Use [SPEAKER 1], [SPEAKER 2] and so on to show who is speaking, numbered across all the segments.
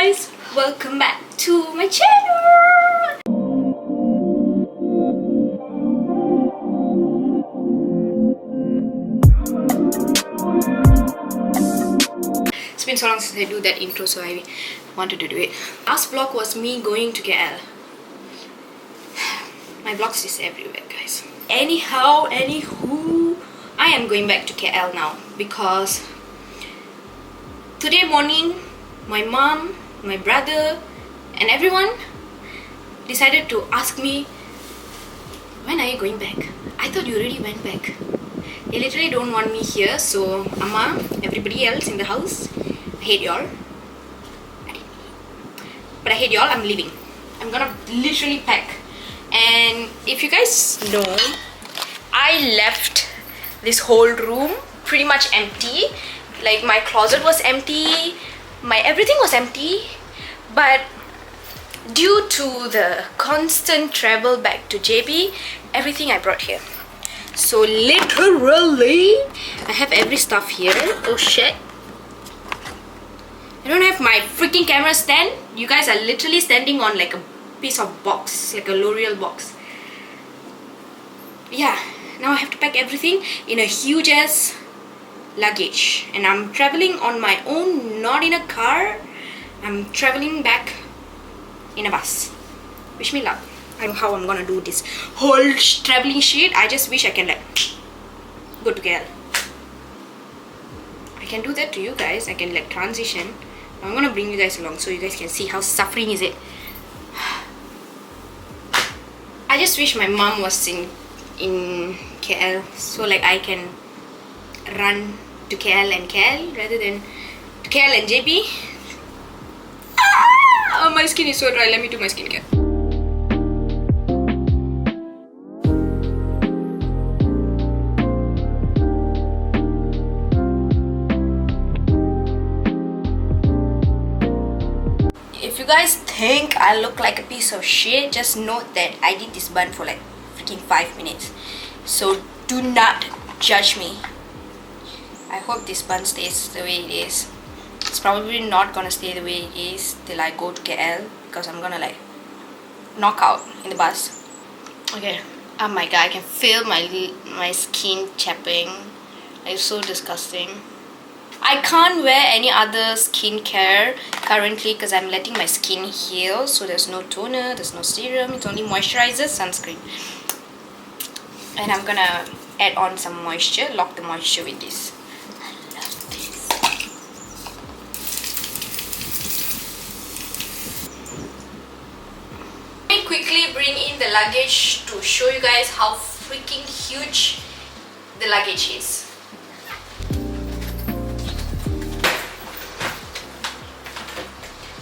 [SPEAKER 1] guys, welcome back to my channel. It's been so long since I do that intro, so I wanted to do it. Last vlog was me going to KL. My vlogs is everywhere, guys. Anywho, I am going back to KL now because today morning my mom, my brother and everyone decided to ask me, when are you going back? I thought you already went back. They literally don't want me here, so Amma, everybody else in the house, I hate y'all. But I hate y'all, I'm leaving. I'm gonna literally pack. And if you guys know, I left this whole room pretty much empty. Like my closet was empty, my everything was empty, but due to the constant travel back to JB, everything I brought here. So literally, I have every stuff here. Oh shit. I don't have my freaking camera stand. You guys are literally standing on like a piece of box, like a L'Oreal box. Yeah, now I have to pack everything in a huge ass luggage, and I'm traveling on my own, not in a car. I'm traveling back in a bus. Wish me luck. I don't know how I'm gonna do this whole traveling shit. I just wish I can like go to KL. I can do that to you guys. I can like transition. I'm gonna bring you guys along so you guys can see how suffering is it. I just wish my mom was in KL so like I can run to KL and KL rather than to KL and JB. Ah! Oh, my skin is so dry. Let me do my skincare. If you guys think I look like a piece of shit, just note that I did this bun for like freaking 5 minutes. So do not judge me. I hope this bun stays the way it is. It's probably not gonna stay the way it is till I go to KL because I'm gonna like knock out in the bus. Okay. Oh my god, I can feel my skin chapping. It's so disgusting. I can't wear any other skincare currently because I'm letting my skin heal. So there's no toner, there's no serum, it's only moisturizer, sunscreen. And I'm gonna add on some moisture, lock the moisture with this. I love this. Let me quickly bring in the luggage to show you guys how freaking huge the luggage is.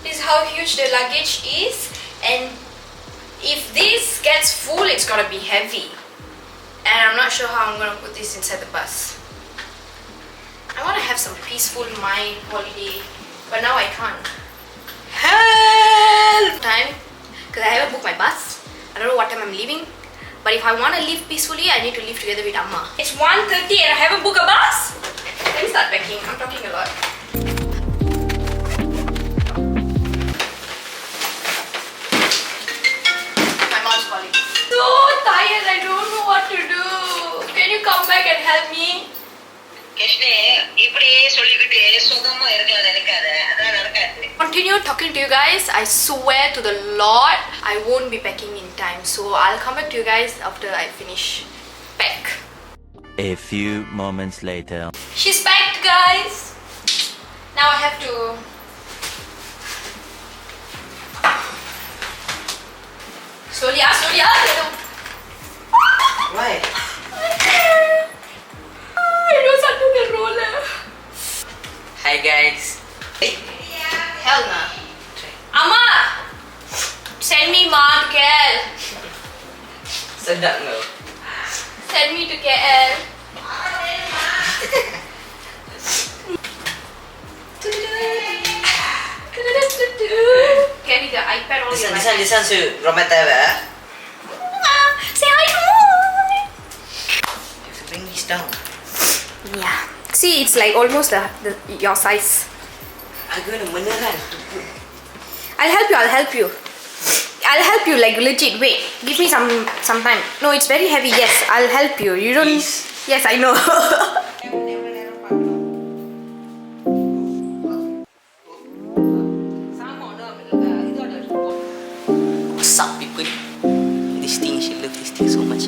[SPEAKER 1] This is how huge the luggage is, and if this gets full, it's gonna be heavy. And I'm not sure how I'm gonna put this inside the bus. I wanna have some peaceful mind holiday, but now I can't. Help! Time, because I haven't booked my bus. I don't know what time I'm leaving. But if I wanna leave peacefully, I need to leave together with Amma. It's 1:30 and I haven't booked a bus? Let me start packing. I'm talking a lot. My mom's calling. So tired, I don't know what to do. Can you come back and help me? Continue talking to you guys. I swear to the Lord, I won't be packing in time. So I'll come back to you guys after I finish pack.
[SPEAKER 2] A few moments later.
[SPEAKER 1] She's packed, guys. Now I have to slowly.
[SPEAKER 3] Why?
[SPEAKER 1] It was under the roller.
[SPEAKER 3] Hi guys.
[SPEAKER 1] Hell nah. Amma! Send me Ma to KL.
[SPEAKER 3] Sedap no.
[SPEAKER 1] Send me to KL. Carry the iPad all your life.
[SPEAKER 3] This one should romantic.
[SPEAKER 1] Say hi.
[SPEAKER 3] You have to bring this down.
[SPEAKER 1] Yeah. See, it's like almost your size.
[SPEAKER 3] I'm going to beneran to put
[SPEAKER 1] I'll help you. I'll help you, like legit. Wait, give me some time. No, it's very heavy. Yes, I'll help you. You don't.
[SPEAKER 3] Please.
[SPEAKER 1] Yes, I know.
[SPEAKER 3] What's up, people? This thing, she loves this thing so much.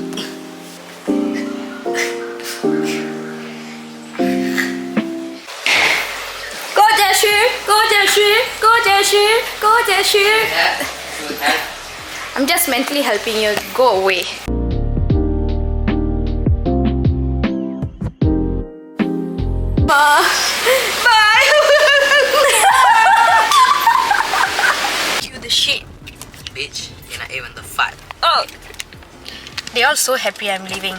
[SPEAKER 1] I'm just mentally helping you. Go away. Bye. You the shit.
[SPEAKER 3] Bitch, you're not even the fat.
[SPEAKER 1] Oh. They all so happy I'm leaving.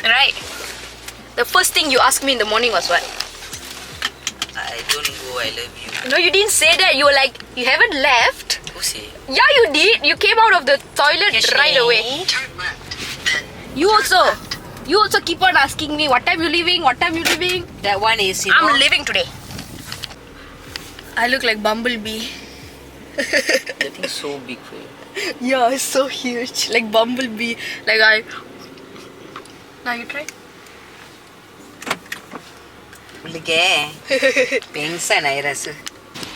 [SPEAKER 1] Right? The first thing you asked me in the morning was what?
[SPEAKER 3] I don't go, I love you.
[SPEAKER 1] No, you didn't say that. You were like, you haven't left.
[SPEAKER 3] Who say?
[SPEAKER 1] Yeah, you did. You came out of the toilet right away. You also keep on asking me, what time you leaving? What time you leaving?
[SPEAKER 3] That one is,
[SPEAKER 1] I'm leaving today. I look like Bumblebee.
[SPEAKER 3] That thing's so big for you.
[SPEAKER 1] Yeah, it's so huge. Like Bumblebee. Like I... Now you try.
[SPEAKER 3] Pengsan I rasa.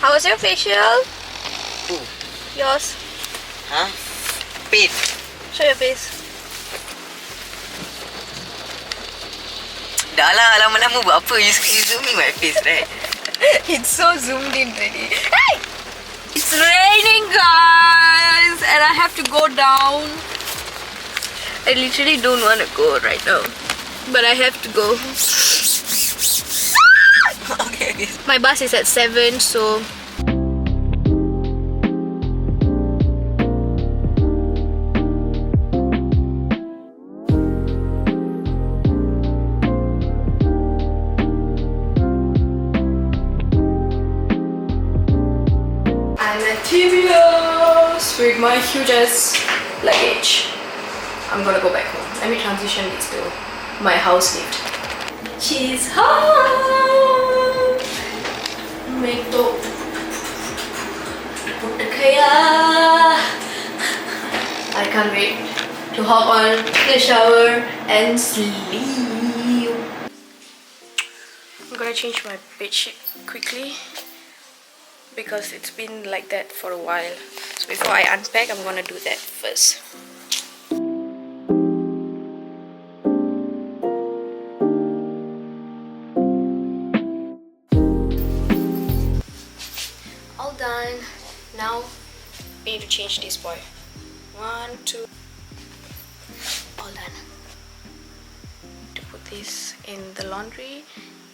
[SPEAKER 1] How was your facial?
[SPEAKER 3] Who?
[SPEAKER 1] Yours.
[SPEAKER 3] Huh? Paid.
[SPEAKER 1] Show your face.
[SPEAKER 3] Dah lah, lama-lama buat apa? You zooming my face, right?
[SPEAKER 1] It's so zoomed in already. Hey! It's raining, guys! And I have to go down. I literally don't want to go right now. But I have to go.
[SPEAKER 3] Okay.
[SPEAKER 1] My bus is at 7, so... I'm at TBS with my huge ass luggage. I'm gonna go back home. Let me transition this to my house lift. She's home. Make the put the kaya. I can't wait to hop on the shower and sleep. I'm gonna change my bedsheet quickly because it's been like that for a while. So before I unpack, I'm gonna do that first. All done. Now we need to change this boy. 1, 2. All done. To put this in the laundry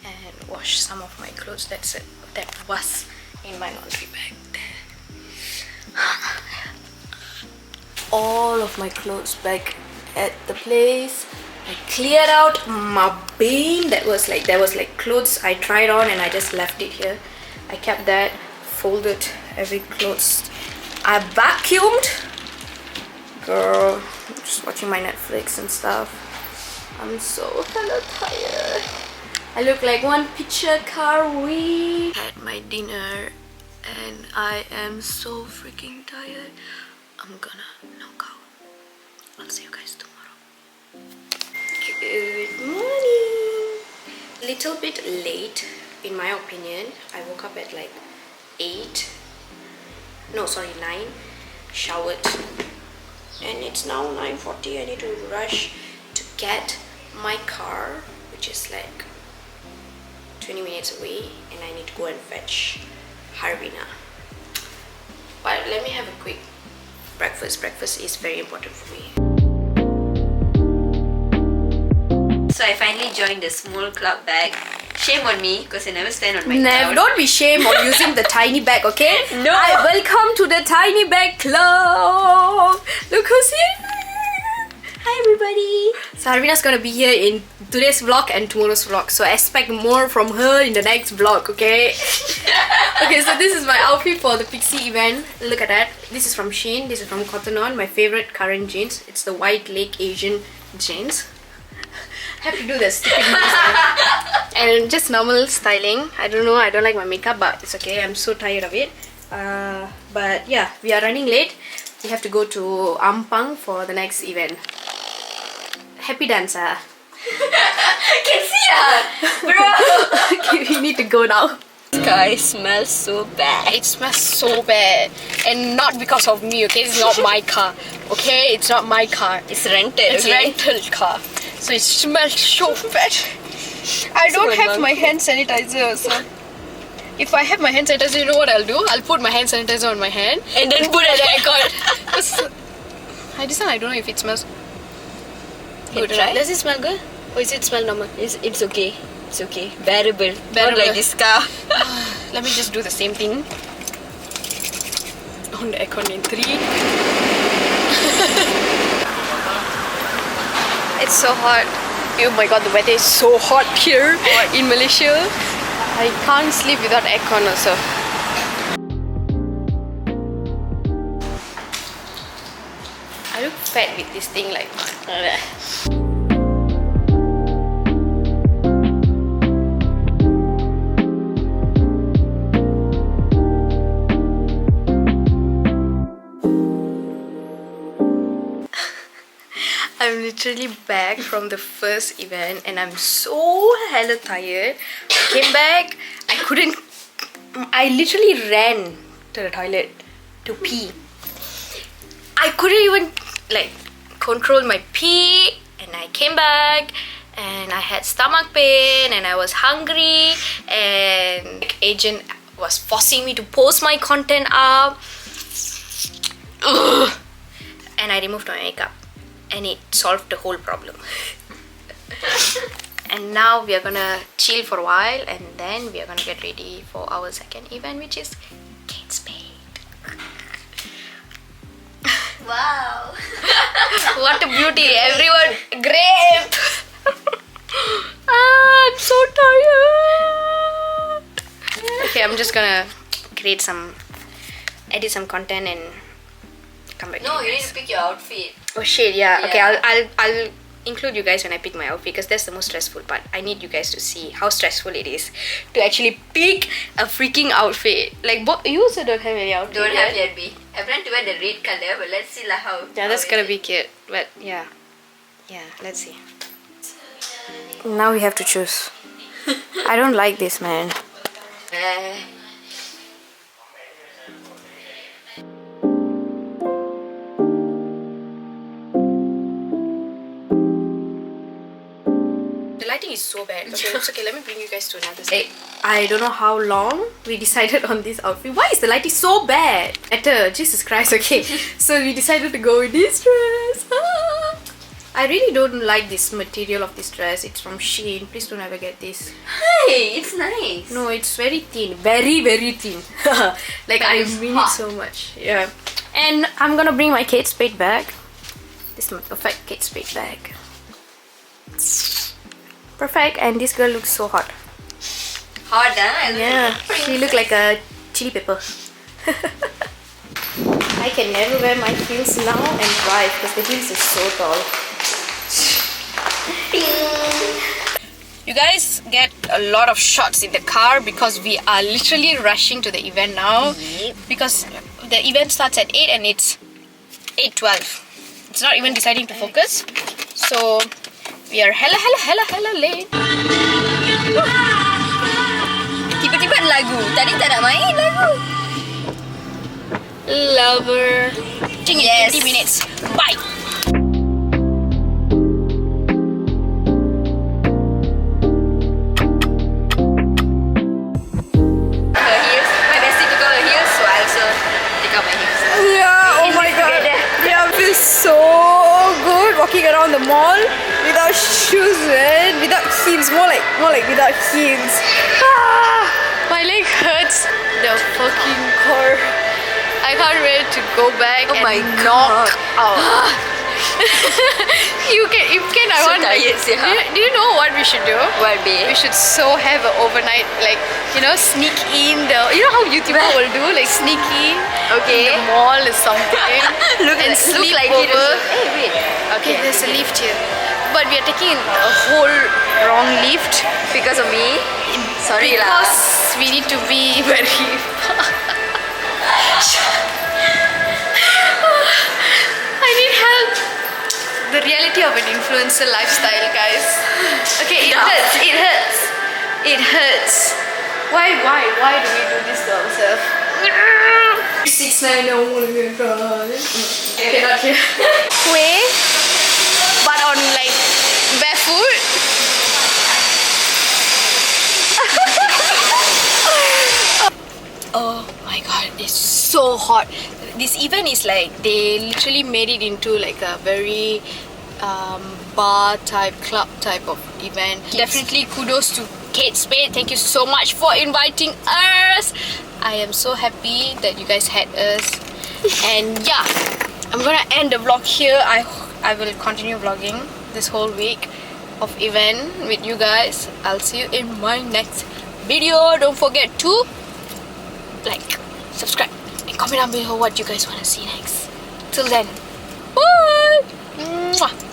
[SPEAKER 1] and wash some of my clothes. That's it. That was in my laundry bag there. All of my clothes back at the place. I cleared out my bin. There was like clothes I tried on and I just left it here. I kept that, folded every clothes. I vacuumed. Girl, I'm just watching my Netflix and stuff. I'm so hella tired. I look like one picture curry. Had my dinner and I am so freaking tired. I'm gonna knock out. I'll see you guys tomorrow. Good morning. Little bit late in my opinion. I woke up at like 8. No, sorry, 9. Showered. And it's now 9:40. I need to rush to get my car, which is like 20 minutes away, and I need to go and fetch Harvina. But let me have a quick breakfast. Breakfast is very important for me.
[SPEAKER 4] So I finally joined the small club bag. Shame on me because I never stand on my
[SPEAKER 1] Never,
[SPEAKER 4] cloud.
[SPEAKER 1] don't be shame on using the tiny bag, okay?
[SPEAKER 4] No.
[SPEAKER 1] Welcome to the tiny bag club. Look who's here. Hi everybody. So Harvina's gonna be here in today's vlog and tomorrow's vlog. So expect more from her in the next vlog, okay? Okay, so this is my outfit for the Pixie event. Look at that. This is from Shein. This is from Cotton On. My favorite current jeans. It's the White Lake Asian jeans. I have to do the stupid and just normal styling. I don't know, I don't like my makeup, but it's okay. I'm so tired of it. But yeah, we are running late. We have to go to Ampang for the next event. Happy dancer.
[SPEAKER 4] Bro!
[SPEAKER 1] Okay, we need to go now.
[SPEAKER 4] This guy smells so bad.
[SPEAKER 1] It smells so bad, and not because of me. Okay, it's not my car. Okay, it's not my car.
[SPEAKER 4] It's rented.
[SPEAKER 1] It's
[SPEAKER 4] okay?
[SPEAKER 1] rental car, so it smells so bad. I don't have my hand sanitizer, so if I have my hand sanitizer, you know what I'll do? I'll put my hand sanitizer on my hand
[SPEAKER 4] And then put it
[SPEAKER 1] I got. This one I don't know if it smells good.
[SPEAKER 4] try?
[SPEAKER 1] Does it smell good? Or is it smell normal?
[SPEAKER 4] It's okay. It's okay. Bearable. Not
[SPEAKER 1] Bearable.
[SPEAKER 4] like this car.
[SPEAKER 1] Let me just do the same thing. On the aircon in 3. It's so hot. Oh my god, the weather is so hot here in Malaysia. I can't sleep without aircon also. I look fat with this thing like that. I'm literally back from the first event and I'm so hella tired. I came back, I literally ran to the toilet to pee. I couldn't even like control my pee, and I came back and I had stomach pain and I was hungry, and agent was forcing me to post my content up. Ugh. And I removed my makeup. And it solved the whole problem. And now we are gonna chill for a while, and then we are gonna get ready for our second event, which is Kate Spade.
[SPEAKER 4] Wow.
[SPEAKER 1] What a beauty! Everyone, grape! I'm so tired. Okay, I'm just gonna edit some content and come back.
[SPEAKER 4] No,
[SPEAKER 1] to
[SPEAKER 4] you need
[SPEAKER 1] guys.
[SPEAKER 4] to pick your outfit.
[SPEAKER 1] Oh shit, yeah. Okay,
[SPEAKER 4] Yeah.
[SPEAKER 1] I'll include you guys when I pick my outfit, because that's the most stressful part. I need you guys to see how stressful it is to actually pick a freaking outfit. Like, you also don't have any outfit.
[SPEAKER 4] Don't have
[SPEAKER 1] right?
[SPEAKER 4] yet, B. I plan to wear the red color, but let's see lah how.
[SPEAKER 1] Yeah, that's
[SPEAKER 4] how
[SPEAKER 1] gonna
[SPEAKER 4] is
[SPEAKER 1] be
[SPEAKER 4] it.
[SPEAKER 1] cute. But yeah, let's see. Now we have to choose. I don't like this, man. The lighting is so bad. Okay, it's okay. Let me bring you guys to another side. I don't know how long we decided on this outfit. Why is the lighting so bad? Jesus Christ, okay. So we decided to go with this dress. Ah. I really don't like this material of this dress. It's from Shein. Please don't ever get this.
[SPEAKER 4] Hey, it's nice.
[SPEAKER 1] No, it's very thin. Very, very thin. Like, I
[SPEAKER 4] it's
[SPEAKER 1] mean
[SPEAKER 4] hot.
[SPEAKER 1] it so much. Yeah. And I'm gonna bring my Kate Spade bag. This is my perfect Kate Spade bag. Perfect. And this girl looks so hot.
[SPEAKER 4] Hot, huh?
[SPEAKER 1] Yeah, she look like a chili pepper. I can never wear my heels now and drive because the heels is so tall. You guys get a lot of shots in the car because we are literally rushing to the event now.
[SPEAKER 4] Yep.
[SPEAKER 1] Because the event starts at 8 and it's 8:12. It's not even deciding to focus. So we are hella late.
[SPEAKER 4] Tiba-tiba ada lagu. Tadi tak nak main lagu.
[SPEAKER 1] Lover.
[SPEAKER 4] Yes.
[SPEAKER 1] 20 minutes. Bye.
[SPEAKER 4] Her heels. My bestie took out her heels, so I also take out my heels.
[SPEAKER 1] Yeah, oh my god. Yeah, it feels so good walking around the mall without shoes, man. Without heels, more like without heels. Ah, my leg hurts. The fucking core. I can't wait to go back
[SPEAKER 4] Oh
[SPEAKER 1] and
[SPEAKER 4] my
[SPEAKER 1] knock
[SPEAKER 4] God.
[SPEAKER 1] out. you can. I
[SPEAKER 4] So
[SPEAKER 1] want.
[SPEAKER 4] tired, sia.
[SPEAKER 1] Do you know what we should do?
[SPEAKER 4] What, babe?
[SPEAKER 1] We should have an overnight, like, sneak in the. You know how YouTuber will do, like sneak in
[SPEAKER 4] Okay.
[SPEAKER 1] in the mall or something.
[SPEAKER 4] Look
[SPEAKER 1] and sleep
[SPEAKER 4] like it
[SPEAKER 1] over.
[SPEAKER 4] also. Hey, wait.
[SPEAKER 1] Okay, there's a lift here, but we are taking a whole wrong lift
[SPEAKER 4] Because of me? Sorry
[SPEAKER 1] because
[SPEAKER 4] lah.
[SPEAKER 1] we need to be very. influencer lifestyle, guys. Okay, it hurts. It hurts. It hurts. Why do we do this to ourselves? 6'9", I want to get okay, not here. Way, but on like barefoot. Oh my god, it's so hot. This event is like, they literally made it into like a very bar type, club type of event. Definitely kudos to Kate Spade. Thank you so much for inviting us. I am so happy that you guys had us. And yeah, I'm gonna end the vlog here. I will continue vlogging this whole week of event with you guys. I'll see you in my next video. Don't forget to like, subscribe, and comment down below what you guys want to see next. Till then, bye! Mwah.